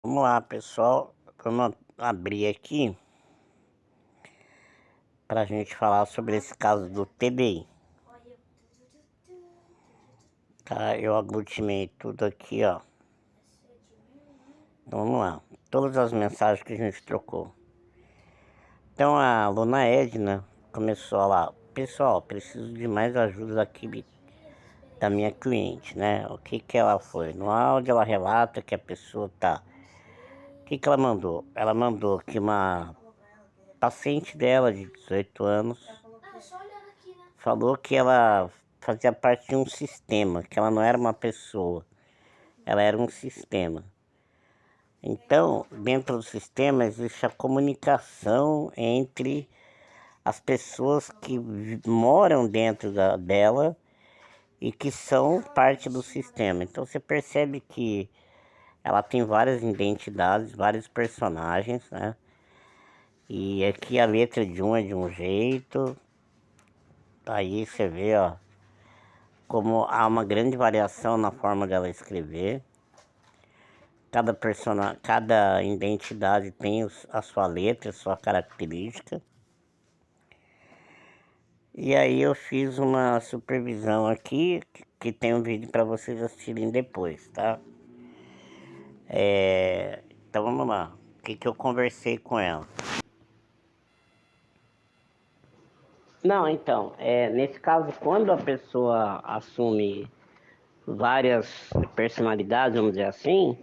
Vamos lá, pessoal. Vamos abrir aqui para a gente falar sobre esse caso do TDI. Tá? Eu aglutinei tudo aqui, ó. Então, vamos lá. Todas as mensagens que a gente trocou. Então, a aluna Edna começou lá. Pessoal, preciso de mais ajuda aqui da minha cliente, né? O que que ela foi? No áudio ela relata que a pessoa tá... O que que ela mandou? Ela mandou que uma paciente dela de 18 anos falou que ela fazia parte de um sistema, que ela não era uma pessoa, ela era um sistema. Então, dentro do sistema existe a comunicação entre as pessoas que moram dentro dela e que são parte do sistema. Então você percebe que ela tem várias identidades, vários personagens, né? E aqui a letra de um é de um jeito, aí você vê, ó, como há uma grande variação na forma dela escrever. Cada identidade tem a sua letra, a sua característica. E aí eu fiz uma supervisão aqui, que tem um vídeo para vocês assistirem depois, tá? Então vamos lá. O que eu conversei com ela? Não, então, nesse caso, quando a pessoa assume várias personalidades, vamos dizer assim,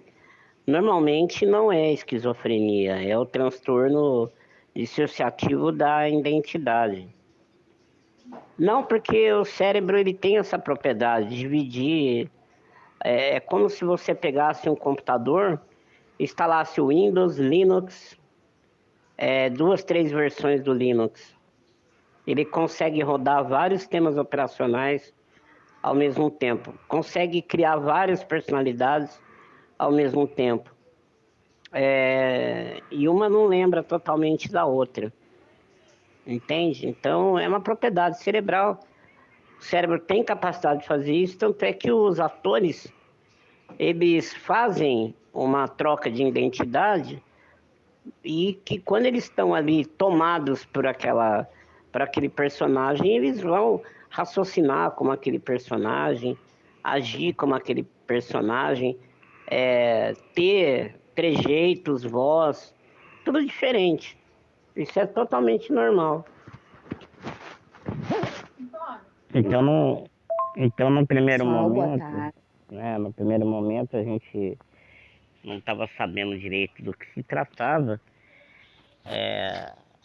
normalmente não é esquizofrenia, é o transtorno dissociativo da identidade. Não, porque o cérebro ele tem essa propriedade de dividir. É como se você pegasse um computador, instalasse o Windows, Linux, duas, três versões do Linux. Ele consegue rodar vários sistemas operacionais ao mesmo tempo, consegue criar várias personalidades ao mesmo tempo. E uma não lembra totalmente da outra, entende? Então é uma propriedade cerebral. O cérebro tem capacidade de fazer isso, tanto é que os atores, eles fazem uma troca de identidade e que quando eles estão ali tomados por aquele personagem, eles vão raciocinar como aquele personagem, agir como aquele personagem, ter trejeitos, voz, tudo diferente. Isso é totalmente normal. Então, no primeiro Pessoal, boa momento, tarde. né, no primeiro momento a gente não estava sabendo direito do que se tratava.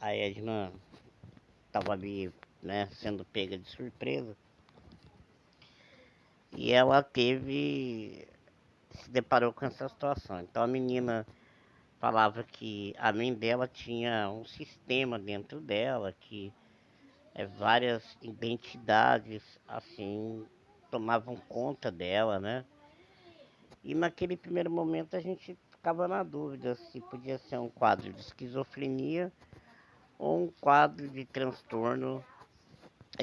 A Edna estava ali, né, sendo pega de surpresa e ela se deparou com essa situação. Então a menina falava que a mãe dela tinha um sistema dentro dela, que várias identidades assim tomavam conta dela, né? E naquele primeiro momento a gente ficava na dúvida se podia ser um quadro de esquizofrenia ou um quadro de transtorno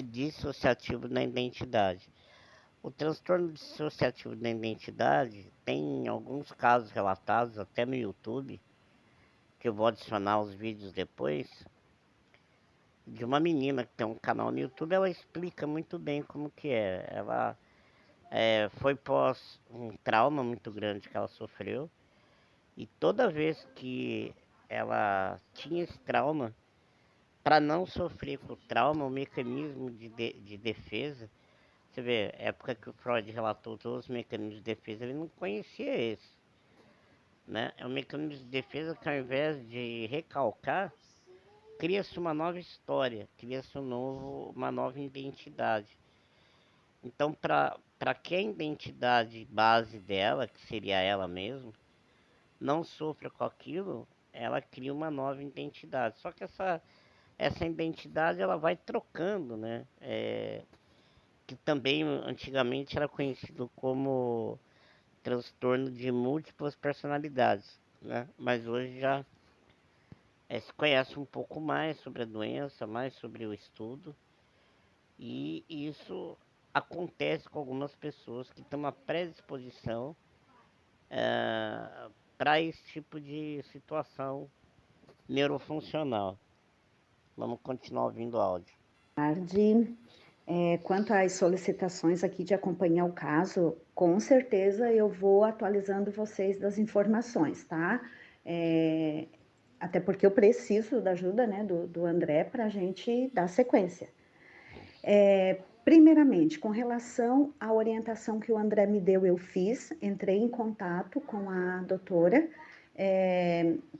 dissociativo da identidade. O transtorno dissociativo da identidade tem alguns casos relatados até no YouTube, que eu vou adicionar os vídeos depois, de uma menina que tem um canal no YouTube. Ela explica muito bem como que é. Ela foi pós um trauma muito grande que ela sofreu, e toda vez que ela tinha esse trauma, para não sofrer com o trauma, o mecanismo de defesa, você vê, época que o Freud relatou todos os mecanismos de defesa, ele não conhecia esse, né? É um mecanismo de defesa que, ao invés de recalcar, cria-se uma nova história, cria-se uma nova identidade. Então, para que a identidade base dela, que seria ela mesma, não sofra com aquilo, ela cria uma nova identidade. Só que essa identidade ela vai trocando, né? Que também antigamente era conhecido como transtorno de múltiplas personalidades, né? Mas hoje já se conhece um pouco mais sobre a doença, mais sobre o estudo, e isso acontece com algumas pessoas que têm uma predisposição para esse tipo de situação neurofuncional. Vamos continuar ouvindo o áudio. Tarde. Quanto às solicitações aqui de acompanhar o caso, com certeza eu vou atualizando vocês das informações, tá? É, até porque eu preciso da ajuda, né, do André para a gente dar sequência. Primeiramente, com relação à orientação que o André me deu, eu fiz, entrei em contato com a doutora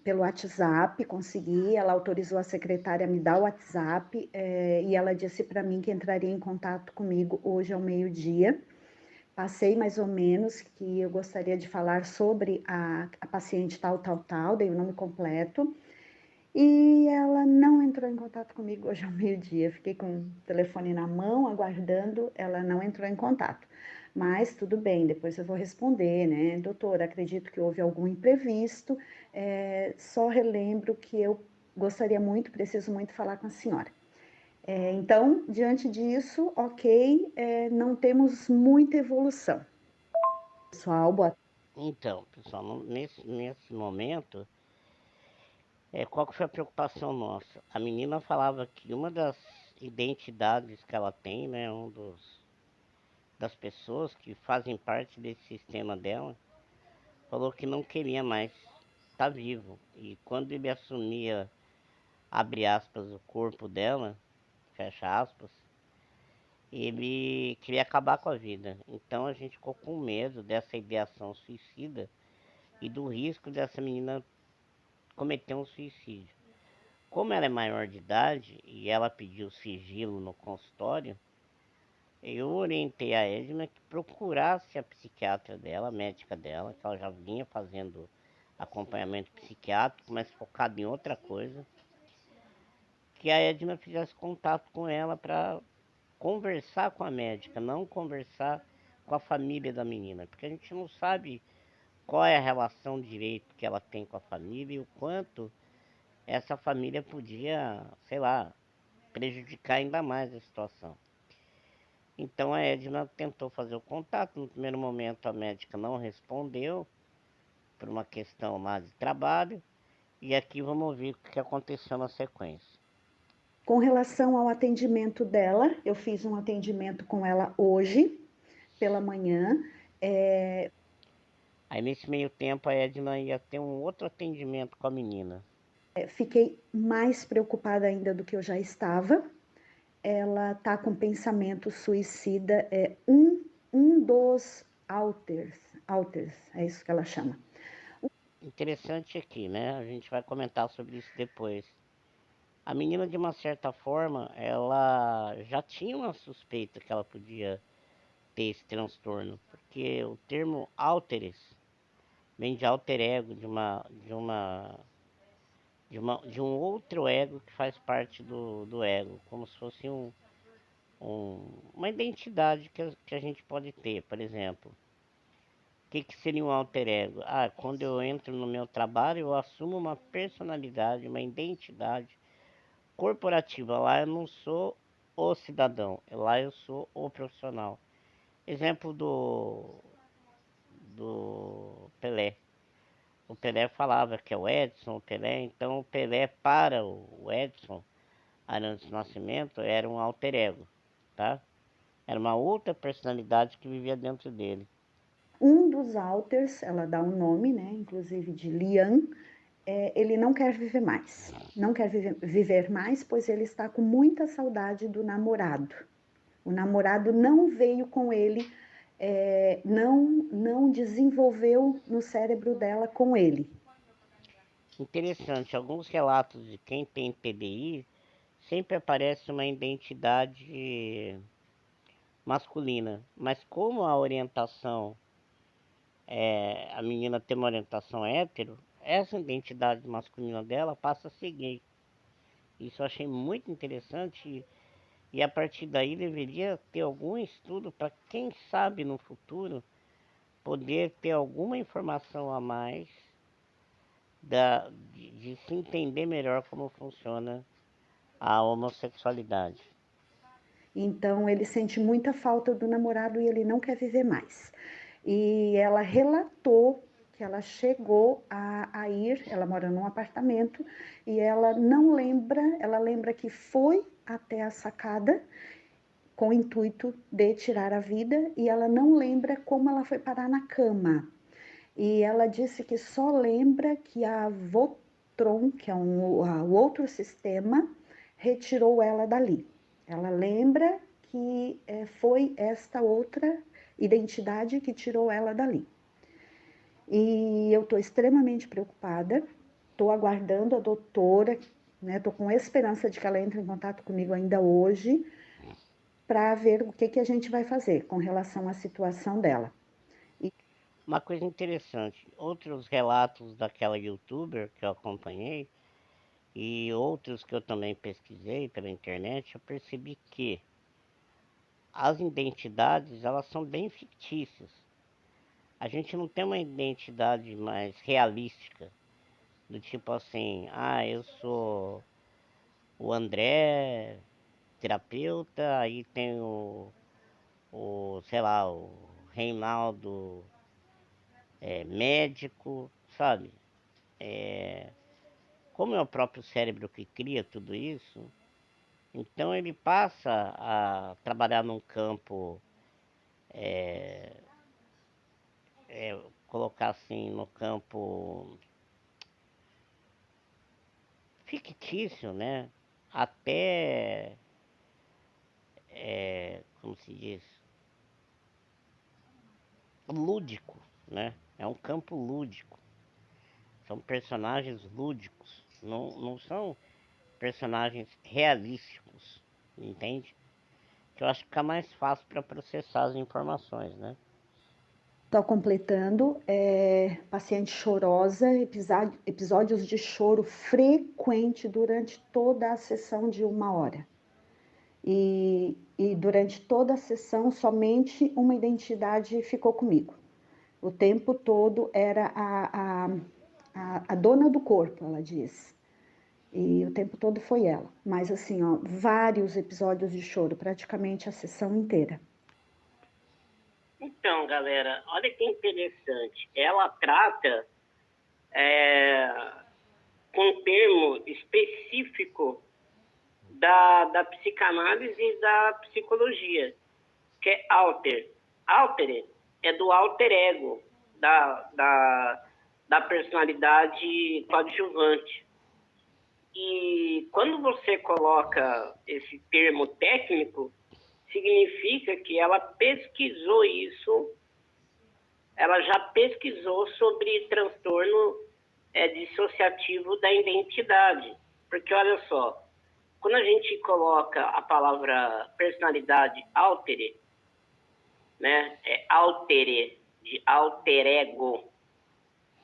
pelo WhatsApp, consegui, ela autorizou a secretária a me dar o WhatsApp e ela disse para mim que entraria em contato comigo hoje ao meio-dia. Passei mais ou menos que eu gostaria de falar sobre a paciente tal, dei o nome completo. E ela não entrou em contato comigo hoje ao meio-dia. Fiquei com o telefone na mão, aguardando, ela não entrou em contato. Mas tudo bem, depois eu vou responder, né? Doutora, acredito que houve algum imprevisto, só relembro que eu gostaria muito, preciso muito falar com a senhora. Então, diante disso, ok, não temos muita evolução. Pessoal, boa. Então, pessoal, nesse momento, qual que foi a preocupação nossa? A menina falava que uma das identidades que ela tem, né, das pessoas que fazem parte desse sistema dela, falou que não queria mais estar vivo. E quando ele assumia, abre aspas, o corpo dela, fecha aspas, ele queria acabar com a vida. Então a gente ficou com medo dessa ideação suicida e do risco dessa menina cometer um suicídio. Como ela é maior de idade e ela pediu sigilo no consultório, eu orientei a Edna que procurasse a psiquiatra dela, a médica dela, que ela já vinha fazendo acompanhamento psiquiátrico, mas focado em outra coisa, que a Edna fizesse contato com ela para conversar com a médica, não conversar com a família da menina, porque a gente não sabe qual é a relação direito que ela tem com a família e o quanto essa família podia, sei lá, prejudicar ainda mais a situação. Então a Edna tentou fazer o contato. No primeiro momento a médica não respondeu por uma questão lá de trabalho. E aqui vamos ouvir o que aconteceu na sequência. Com relação ao atendimento dela, eu fiz um atendimento com ela hoje, pela manhã. Aí nesse meio tempo a Edna ia ter um outro atendimento com a menina. Fiquei mais preocupada ainda do que eu já estava. Ela está com pensamento suicida, um dos alters, é isso que ela chama. Interessante aqui, né? A gente vai comentar sobre isso depois. A menina, de uma certa forma, ela já tinha uma suspeita que ela podia ter esse transtorno, porque o termo alteres vem de alter ego, de um outro ego que faz parte do ego, como se fosse uma identidade que a gente pode ter, por exemplo. O que seria um alter ego? Ah, quando eu entro no meu trabalho, eu assumo uma personalidade, uma identidade corporativa. Lá eu não sou o cidadão, lá eu sou o profissional. Exemplo do Pelé. O Pelé falava que é o Edson, o Pelé, então o Pelé para o Edson Arantes do Nascimento era um alter ego, tá? Era uma outra personalidade que vivia dentro dele. Um dos alters, ela dá um nome, né, inclusive de Lian, ele não quer viver mais. Não quer viver mais, pois ele está com muita saudade do namorado. O namorado não veio com ele, não desenvolveu no cérebro dela com ele. Interessante, alguns relatos de quem tem TDI sempre aparece uma identidade masculina, mas como a orientação a menina tem uma orientação hétero, essa identidade masculina dela passa a seguir. Isso eu achei muito interessante e a partir daí deveria ter algum estudo para quem sabe no futuro poder ter alguma informação a mais de se entender melhor como funciona a homossexualidade. Então ele sente muita falta do namorado e ele não quer viver mais. E ela relatou que ela chegou a ir, ela mora num apartamento, e ela não lembra, ela lembra que foi até a sacada com o intuito de tirar a vida, e ela não lembra como ela foi parar na cama. E ela disse que só lembra que a Votron, que é o outro sistema, retirou ela dali. Ela lembra que foi esta outra identidade que tirou ela dali. E eu estou extremamente preocupada, estou aguardando a doutora, né? Estou com esperança de que ela entre em contato comigo ainda hoje, para ver o que a gente vai fazer com relação à situação dela. Uma coisa interessante, outros relatos daquela youtuber que eu acompanhei e outros que eu também pesquisei pela internet, eu percebi que as identidades, elas são bem fictícias. A gente não tem uma identidade mais realística, do tipo assim, eu sou o André, terapeuta, aí tem sei lá, o Reinaldo, médico, sabe? Como é o próprio cérebro que cria tudo isso, então ele passa a trabalhar num campo, colocar assim, no campo fictício, né? Até, como se diz, lúdico, né? É um campo lúdico. São personagens lúdicos, não são personagens realísticos, entende? Que eu acho que fica mais fácil para processar as informações, né? Estou completando, paciente chorosa, episódios de choro frequente durante toda a sessão de 1 hora. E durante toda a sessão, somente uma identidade ficou comigo. O tempo todo era a dona do corpo, ela diz. E o tempo todo foi ela. Mas assim, ó, vários episódios de choro, praticamente a sessão inteira. Então, galera, olha que interessante. Ela trata com um termo específico da psicanálise e da psicologia, que é alter. Alter é do alter ego, da personalidade coadjuvante. E quando você coloca esse termo técnico, significa que ela pesquisou isso, ela já pesquisou sobre transtorno dissociativo da identidade. Porque olha só, quando a gente coloca a palavra personalidade altere, né, é altere, de alter ego,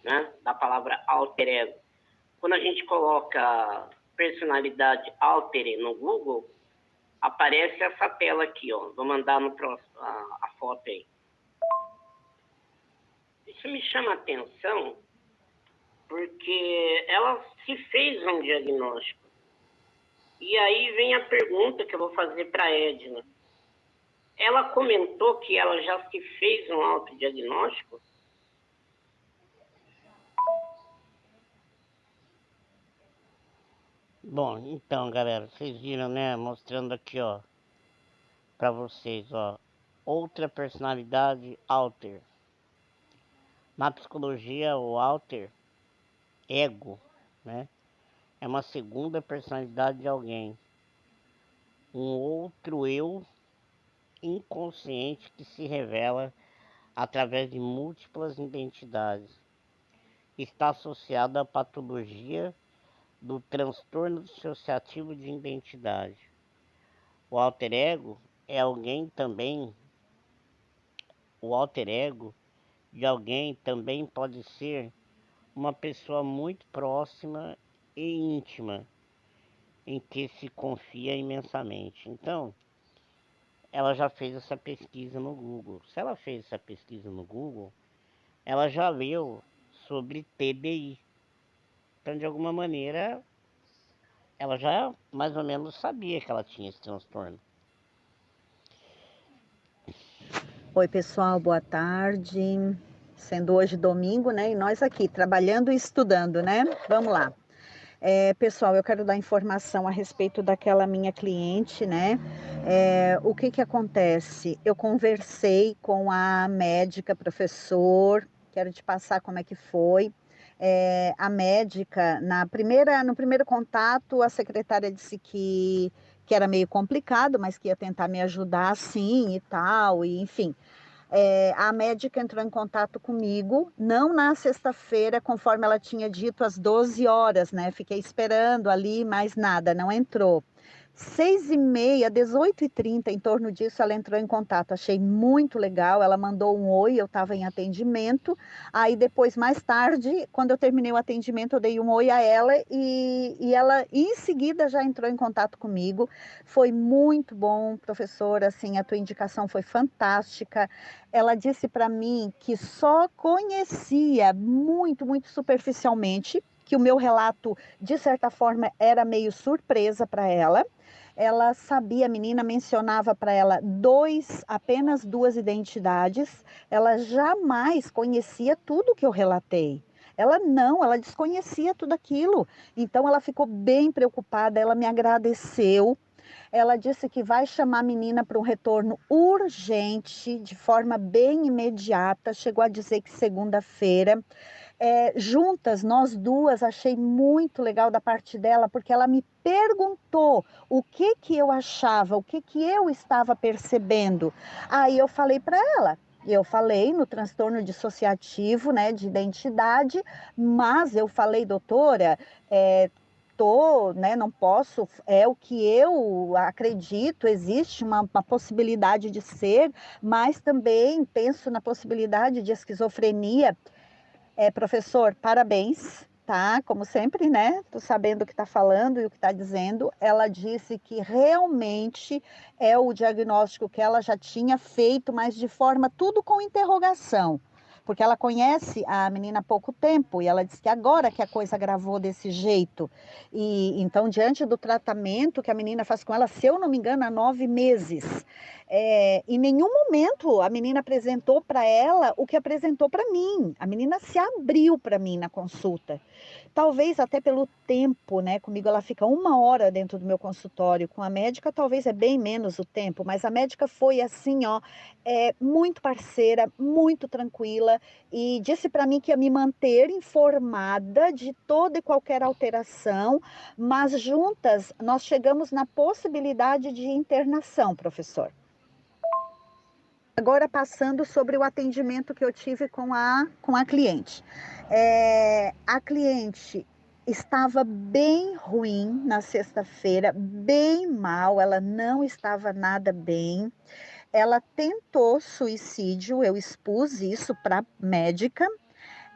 né, da palavra alter ego. Quando a gente coloca personalidade altere no Google, aparece essa tela aqui, ó. Vou mandar no próximo a foto aí. Isso me chama a atenção porque ela se fez um diagnóstico. E aí vem a pergunta que eu vou fazer para a Edna. Ela comentou que ela já se fez um autodiagnóstico? Bom, então, galera, vocês viram, né? Mostrando aqui, ó, pra vocês, ó, outra personalidade alter. Na psicologia, o alter ego, né? É uma segunda personalidade de alguém. Um outro eu inconsciente que se revela através de múltiplas identidades. Está associado à patologia do transtorno dissociativo de identidade. O alter ego é alguém também, o alter ego de alguém também pode ser uma pessoa muito próxima e íntima, em que se confia imensamente. Então, ela já fez essa pesquisa no Google. Se ela fez essa pesquisa no Google, ela já leu sobre TBI. Então, de alguma maneira, ela já mais ou menos sabia que ela tinha esse transtorno. Oi, pessoal, boa tarde. sendo hoje domingo, né? E nós aqui trabalhando e estudando, né? Vamos lá. Pessoal, eu quero dar informação a respeito daquela minha cliente, né? O que que acontece? Eu conversei com a médica, professor, quero te passar como é que foi. A médica, no primeiro contato, a secretária disse que era meio complicado, mas que ia tentar me ajudar sim e tal, e enfim. A médica entrou em contato comigo, não na sexta-feira, conforme ela tinha dito, às 12 horas, né? Fiquei esperando ali, mas nada, não entrou. 6h30, 18h30, em torno disso, ela entrou em contato. Achei muito legal. Ela mandou um oi, eu estava em atendimento. Aí depois, mais tarde, quando eu terminei o atendimento, eu dei um oi a ela e ela, em seguida, já entrou em contato comigo. Foi muito bom, professora, assim, a tua indicação foi fantástica. Ela disse para mim que só conhecia muito, muito superficialmente, que o meu relato, de certa forma, era meio surpresa para ela. Ela sabia, a menina mencionava para ela apenas duas identidades. Ela jamais conhecia tudo que eu relatei. Ela desconhecia tudo aquilo. Então ela ficou bem preocupada, ela me agradeceu. Ela disse que vai chamar a menina para um retorno urgente, de forma bem imediata. Chegou a dizer que segunda-feira. Juntas, nós duas, achei muito legal da parte dela, porque ela me perguntou o que que eu achava, o que que eu estava percebendo. Aí eu falei para ela. Eu falei no transtorno dissociativo, né, de identidade, mas eu falei, doutora, né, não posso, é o que eu acredito, existe uma possibilidade de ser, mas também penso na possibilidade de esquizofrenia. Professor, parabéns, tá? Como sempre, né? Tô sabendo o que está falando e o que está dizendo. Ela disse que realmente é o diagnóstico que ela já tinha feito, mas de forma tudo com interrogação. Porque ela conhece a menina há pouco tempo e ela disse que agora que a coisa agravou desse jeito. E então, diante do tratamento que a menina faz com ela, se eu não me engano, há 9 meses, em nenhum momento a menina apresentou para ela o que apresentou para mim. A menina se abriu para mim na consulta. Talvez até pelo tempo, né? Comigo ela fica 1 hora dentro do meu consultório. Com a médica talvez é bem menos o tempo, mas a médica foi assim, ó, muito parceira, muito tranquila e disse para mim que ia me manter informada de toda e qualquer alteração, mas juntas nós chegamos na possibilidade de internação, professor. Agora passando sobre o atendimento que eu tive com a cliente. A cliente estava bem ruim na sexta-feira, bem mal, ela não estava nada bem. Ela tentou suicídio, eu expus isso para a médica.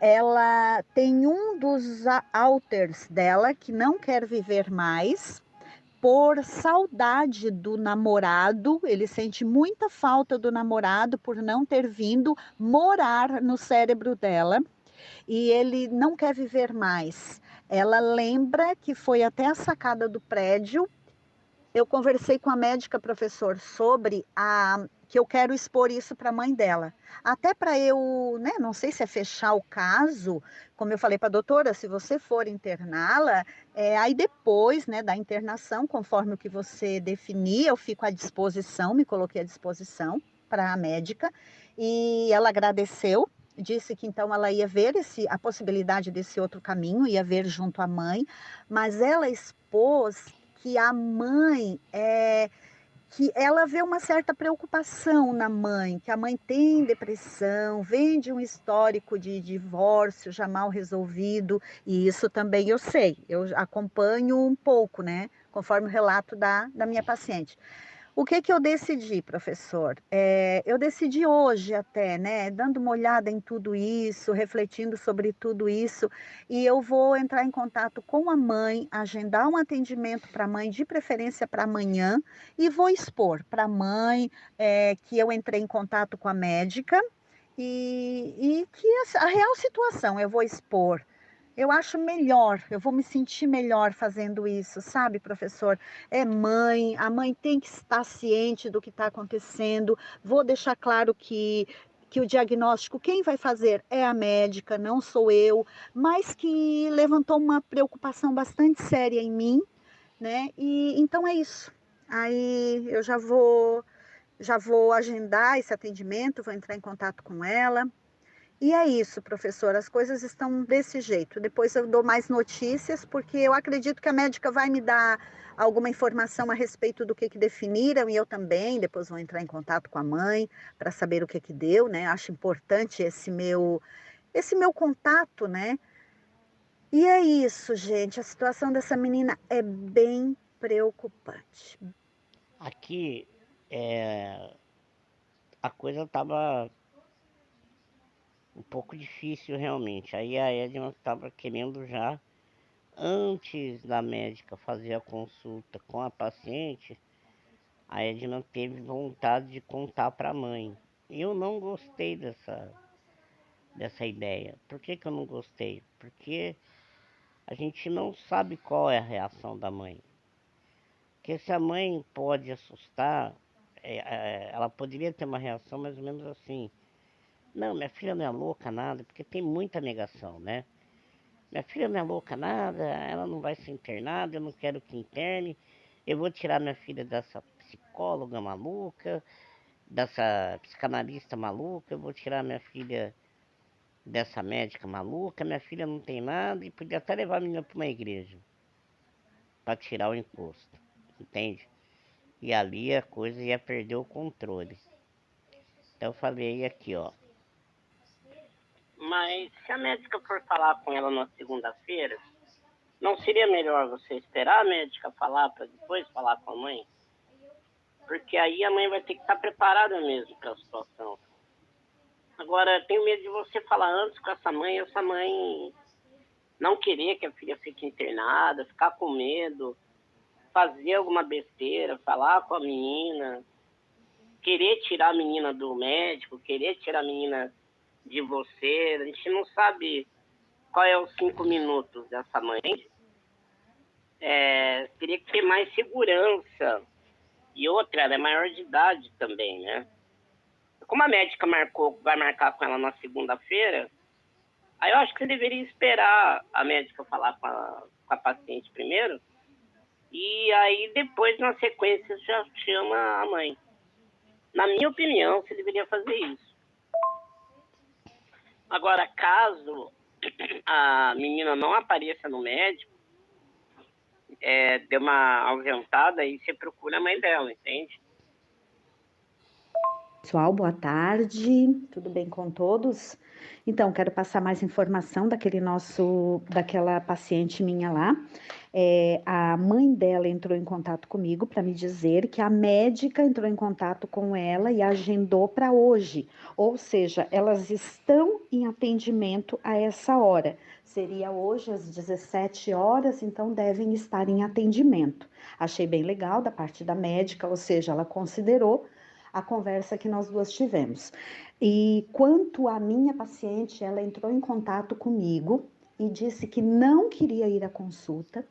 Ela tem um dos alters dela que não quer viver mais por saudade do namorado, ele sente muita falta do namorado por não ter vindo morar no cérebro dela e ele não quer viver mais. Ela lembra que foi até a sacada do prédio. Eu conversei com a médica, professor, sobre que eu quero expor isso para a mãe dela. Até para eu, né, não sei se é fechar o caso, como eu falei para a doutora, se você for interná-la, aí depois, né, da internação, conforme o que você definir, eu fico à disposição, me coloquei à disposição para a médica, e ela agradeceu, disse que então ela ia ver a possibilidade desse outro caminho, ia ver junto à mãe, mas ela expôs que a mãe que ela vê uma certa preocupação na mãe, que a mãe tem depressão, vem de um histórico de divórcio já mal resolvido, e isso também eu sei, eu acompanho um pouco, né, conforme o relato da minha paciente. O que que eu decidi, professor? Eu decidi hoje até, né, dando uma olhada em tudo isso, refletindo sobre tudo isso, e eu vou entrar em contato com a mãe, agendar um atendimento para a mãe, de preferência para amanhã, e vou expor para a mãe que eu entrei em contato com a médica e que a real situação eu vou expor. Eu acho melhor, eu vou me sentir melhor fazendo isso, sabe, professor? É a mãe tem que estar ciente do que está acontecendo. Vou deixar claro que que o diagnóstico quem vai fazer é a médica, não sou eu, mas que levantou uma preocupação bastante séria em mim, né? E então é isso. Aí eu já vou agendar esse atendimento, vou entrar em contato com ela. E é isso, professor, as coisas estão desse jeito. Depois eu dou mais notícias, porque eu acredito que a médica vai me dar alguma informação a respeito do que definiram, e eu também, depois vou entrar em contato com a mãe para saber o que deu, né? Acho importante esse meu contato, né? E é isso, gente, a situação dessa menina é bem preocupante. Aqui, a coisa tava um pouco difícil realmente. Aí a Edna estava querendo já, antes da médica fazer a consulta com a paciente, a Edna teve vontade de contar para a mãe. E eu não gostei dessa ideia. Por que eu não gostei? Porque a gente não sabe qual é a reação da mãe. Porque se a mãe pode assustar, ela poderia ter uma reação mais ou menos assim: não, minha filha não é louca nada, porque tem muita negação, né? Minha filha não é louca nada, ela não vai ser internada, eu não quero que interne. Eu vou tirar minha filha dessa psicóloga maluca, dessa psicanalista maluca, eu vou tirar minha filha dessa médica maluca, minha filha não tem nada, e podia até levar a menina para uma igreja para tirar o encosto, entende? E ali a coisa ia perder o controle. Então eu falei aqui, ó. Mas se a médica for falar com ela na segunda-feira, não seria melhor você esperar a médica falar para depois falar com a mãe? Porque aí a mãe vai ter que estar preparada mesmo para a situação. Agora, tenho medo de você falar antes com essa mãe não querer que a filha fique internada, ficar com medo, fazer alguma besteira, falar com a menina, querer tirar a menina do médico, querer tirar a menina de você. A gente não sabe qual é os 5 minutos dessa mãe. Teria que ter mais segurança. E outra, ela é maior de idade também, né? Como a médica vai marcar com ela na segunda-feira, aí eu acho que você deveria esperar a médica falar com a paciente primeiro, e aí depois, na sequência, já chama a mãe. Na minha opinião, você deveria fazer isso. Agora, caso a menina não apareça no médico, deu uma ausentada, aí você procura a mãe dela, entende? Pessoal, boa tarde, tudo bem com todos? Então, quero passar mais informação daquela paciente minha lá. A mãe dela entrou em contato comigo para me dizer que a médica entrou em contato com ela e agendou para hoje, ou seja, elas estão em atendimento a essa hora. Seria hoje às 17 horas, então devem estar em atendimento. Achei bem legal da parte da médica, ou seja, ela considerou a conversa que nós duas tivemos. E quanto à minha paciente, ela entrou em contato comigo e disse que não queria ir à consulta,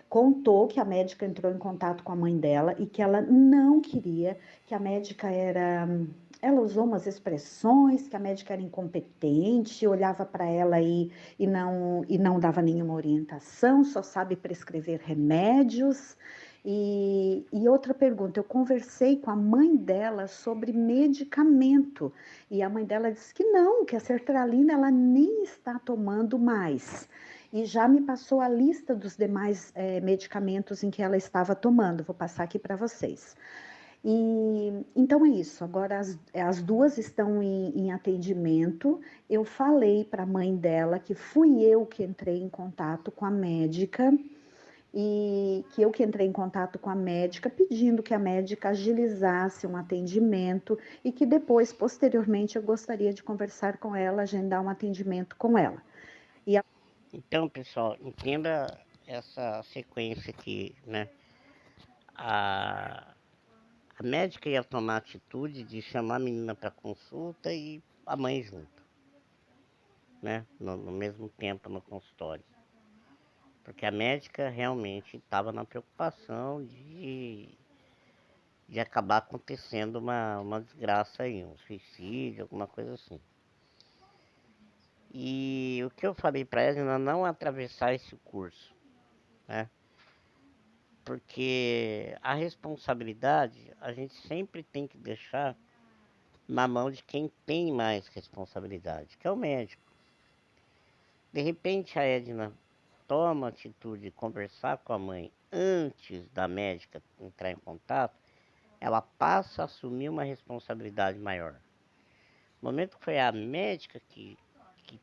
contou que a médica entrou em contato com a mãe dela e que ela não queria, que a médica ela usou umas expressões, que a médica era incompetente, olhava para ela e não dava nenhuma orientação, só sabe prescrever remédios. E outra pergunta, eu conversei com a mãe dela sobre medicamento e a mãe dela disse que não, que a sertralina ela nem está tomando mais. E já me passou a lista dos demais medicamentos em que ela estava tomando, vou passar aqui para vocês. E então é isso, agora as duas estão em atendimento. Eu falei para a mãe dela que fui eu que entrei em contato com a médica e que eu que entrei em contato com a médica pedindo que a médica agilizasse um atendimento e que depois, posteriormente, eu gostaria de conversar com ela, agendar um atendimento com ela. Então, pessoal, entenda essa sequência aqui, né? A médica ia tomar a atitude de chamar a menina para consulta e a mãe junto, né? No mesmo tempo no consultório. Porque a médica realmente estava na preocupação de de acabar acontecendo uma desgraça aí, um suicídio, alguma coisa assim. E o que eu falei para ela, não atravessar esse curso, né? Porque a responsabilidade a gente sempre tem que deixar na mão de quem tem mais responsabilidade, que é o médico. De repente a Edna toma a atitude de conversar com a mãe antes da médica entrar em contato, ela passa a assumir uma responsabilidade maior. No momento que foi a médica que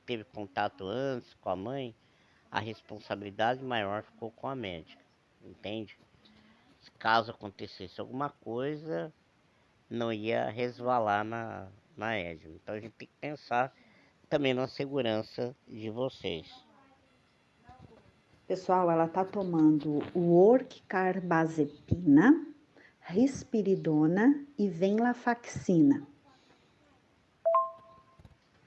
teve contato antes com a mãe, a responsabilidade maior ficou com a médica, entende? Se caso acontecesse alguma coisa, não ia resvalar na Edna. Então a gente tem que pensar também na segurança de vocês. Pessoal, ela está tomando o orcarbazepina, risperidona e venlafaxina.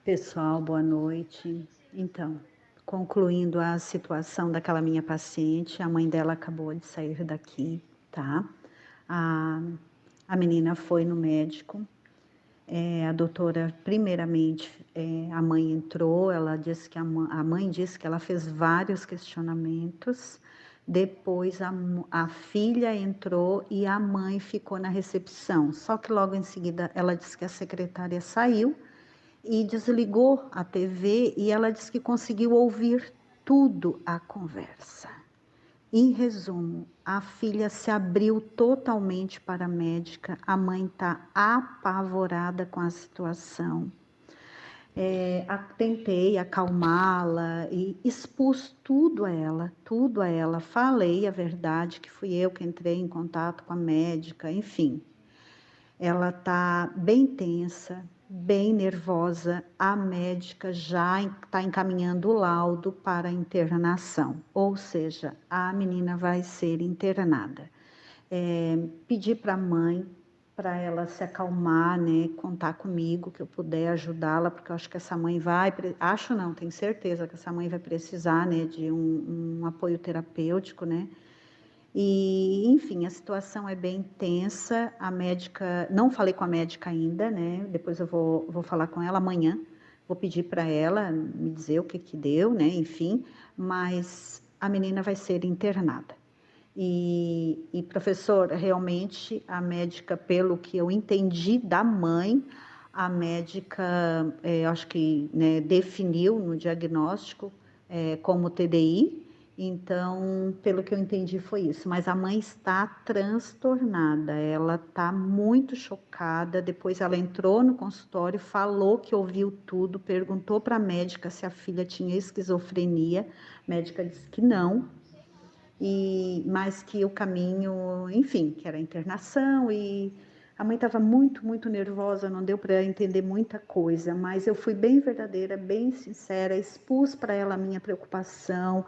Pessoal, boa noite. Então, concluindo a situação daquela minha paciente, a mãe dela acabou de sair daqui, tá? A menina foi no médico. A doutora, primeiramente, a mãe entrou, ela disse que a mãe disse que ela fez vários questionamentos. Depois a filha entrou e a mãe ficou na recepção. Só que logo em seguida ela disse que a secretária saiu e desligou a TV e ela disse que conseguiu ouvir tudo a conversa. Em resumo, a filha se abriu totalmente para a médica, a mãe está apavorada com a situação. Tentei acalmá-la e expus tudo a ela. Falei a verdade, que fui eu que entrei em contato com a médica, enfim. Ela está bem tensa, bem nervosa. A médica já está encaminhando o laudo para a internação, ou seja, a menina vai ser internada. Pedi para a mãe, para ela se acalmar, né, contar comigo, que eu puder ajudá-la, porque eu acho que essa mãe tenho certeza que essa mãe vai precisar, né, de um apoio terapêutico, né. E, enfim, a situação é bem tensa. A médica, não falei com a médica ainda, né? Depois eu vou falar com ela amanhã. Vou pedir para ela me dizer o que deu, né? Enfim, mas a menina vai ser internada. E professor, realmente a médica, pelo que eu entendi da mãe, a médica, acho que, né, definiu no diagnóstico como TDI. Então, pelo que eu entendi foi isso, mas a mãe está transtornada, ela está muito chocada. Depois ela entrou no consultório, falou que ouviu tudo, perguntou para a médica se a filha tinha esquizofrenia, a médica disse que não, mas que o caminho, enfim, que era a internação. E a mãe estava muito, muito nervosa, não deu para entender muita coisa, mas eu fui bem verdadeira, bem sincera, expus para ela a minha preocupação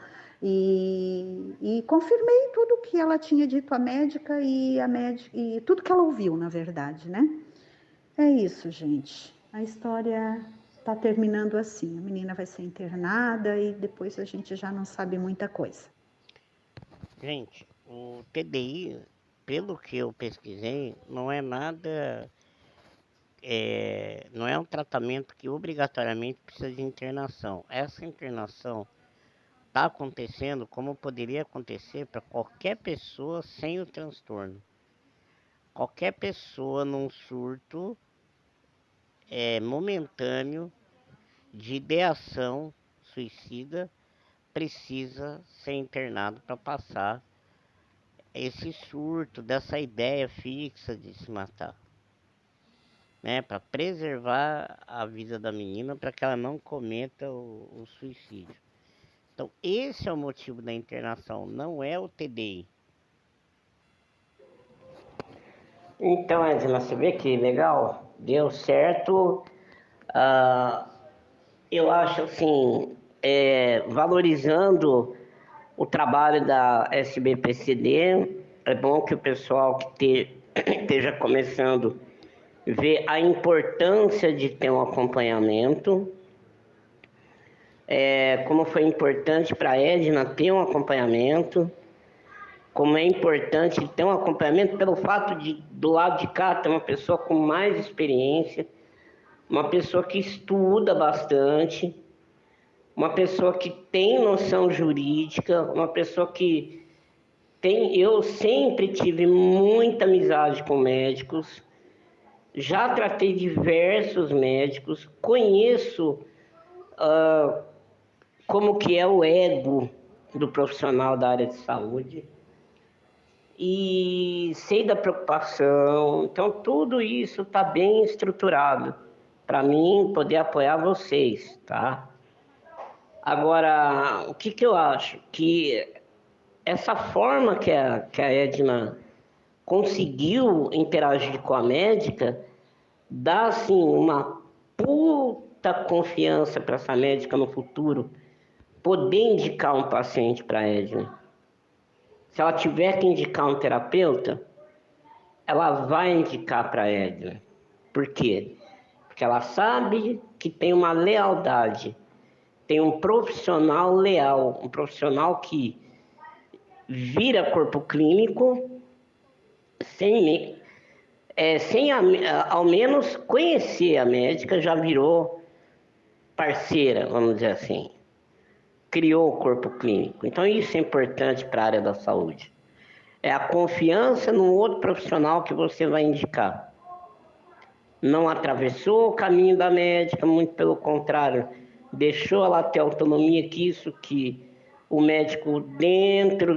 e confirmei tudo que ela tinha dito à médica e tudo que ela ouviu, na verdade, né? É isso, gente. A história está terminando assim. A menina vai ser internada e depois a gente já não sabe muita coisa. Gente, o TDI, pelo que eu pesquisei, não é nada, não é um tratamento que obrigatoriamente precisa de internação. Essa internação está acontecendo como poderia acontecer para qualquer pessoa sem o transtorno. Qualquer pessoa num surto momentâneo de ideação suicida precisa ser internado para passar esse surto dessa ideia fixa de se matar, né, para preservar a vida da menina, para que ela não cometa o suicídio. Então, esse é o motivo da internação, não é o TDI. Então, Edna, você vê que legal, deu certo. Eu acho assim, valorizando o trabalho da SBPCD, é bom que o pessoal que esteja começando vê a importância de ter um acompanhamento. Como foi importante para a Edna ter um acompanhamento. como é importante ter um acompanhamento pelo fato de, do lado de cá, ter uma pessoa com mais experiência, uma pessoa que estuda bastante, uma pessoa que tem noção jurídica, uma pessoa que tem... Eu sempre tive muita amizade com médicos, já tratei diversos médicos, conheço como que é o ego do profissional da área de saúde e sei da preocupação. Então tudo isso está bem estruturado para mim poder apoiar vocês, tá? Agora, o que que eu acho? Que essa forma que a Edna conseguiu interagir com a médica dá assim uma puta confiança para essa médica no futuro poder indicar um paciente para a Edna. Se ela tiver que indicar um terapeuta, ela vai indicar para a Edna. Por quê? Porque ela sabe que tem uma lealdade, tem um profissional leal, um profissional que vira corpo clínico sem ao menos conhecer a médica, já virou parceira, vamos dizer assim. Criou o corpo clínico. Então isso é importante para a área da saúde. É a confiança no outro profissional que você vai indicar. Não atravessou o caminho da médica, muito pelo contrário, deixou ela ter autonomia, que o médico dentro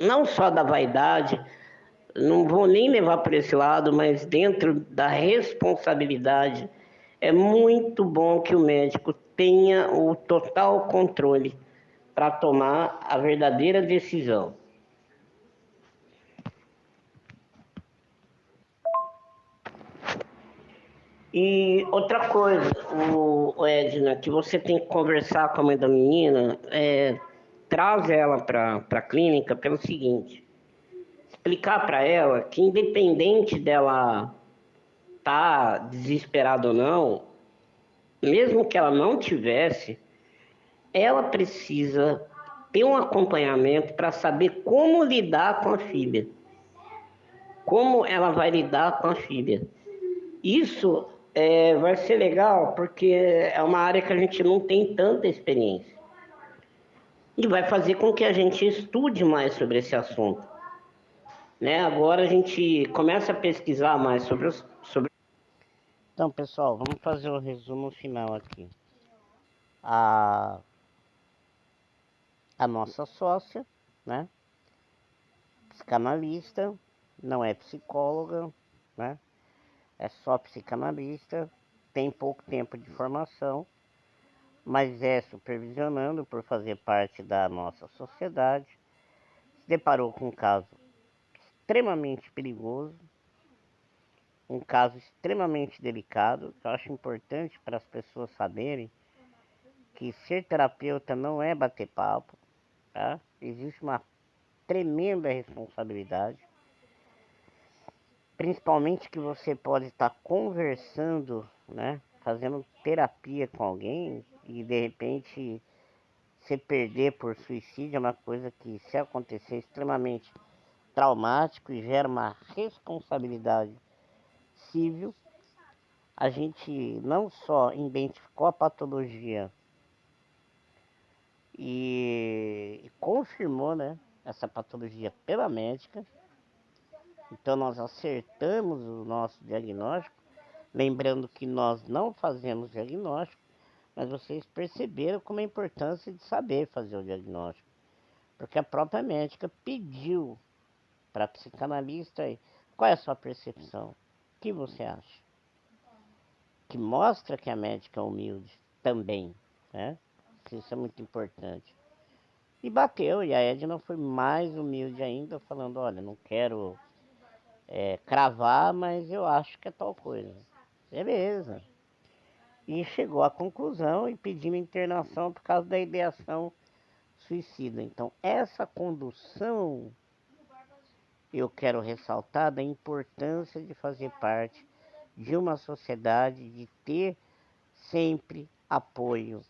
não só da vaidade, não vou nem levar para esse lado, mas dentro da responsabilidade, é muito bom que o médico tenha o total controle para tomar a verdadeira decisão. E outra coisa, o Edna, que você tem que conversar com a mãe da menina, traz ela para a clínica pelo seguinte: explicar para ela que independente dela estar desesperada ou não, mesmo que ela não tivesse, ela precisa ter um acompanhamento para saber como lidar com a filha. Como ela vai lidar com a filha. Isso vai ser legal porque é uma área que a gente não tem tanta experiência. E vai fazer com que a gente estude mais sobre esse assunto. Né? Agora a gente começa a pesquisar mais sobre. Então, pessoal, vamos fazer o resumo final aqui. A nossa sócia, né? Psicanalista, não é psicóloga, né? É só psicanalista, tem pouco tempo de formação, mas é supervisionando por fazer parte da nossa sociedade. Se deparou com um caso extremamente perigoso, um caso extremamente delicado, que eu acho importante para as pessoas saberem que ser terapeuta não é bater papo, tá? Existe uma tremenda responsabilidade, principalmente que você pode estar conversando, né? Fazendo terapia com alguém e de repente se perder por suicídio é uma coisa que, se acontecer, é extremamente traumático e gera uma responsabilidade civil. A gente não só identificou a patologia e confirmou, né, essa patologia pela médica, então nós acertamos o nosso diagnóstico, lembrando que nós não fazemos diagnóstico, mas vocês perceberam como é a importância de saber fazer o diagnóstico, porque a própria médica pediu para a psicanalista qual é a sua percepção, o que você acha? Que mostra que a médica é humilde também, né? Isso é muito importante. E bateu, e a Edna foi mais humilde ainda, falando, olha, não quero cravar, mas eu acho que é tal coisa. Beleza. E chegou à conclusão e pediu internação por causa da ideação suicida. Então, essa condução eu quero ressaltar da importância de fazer parte de uma sociedade, de ter sempre apoio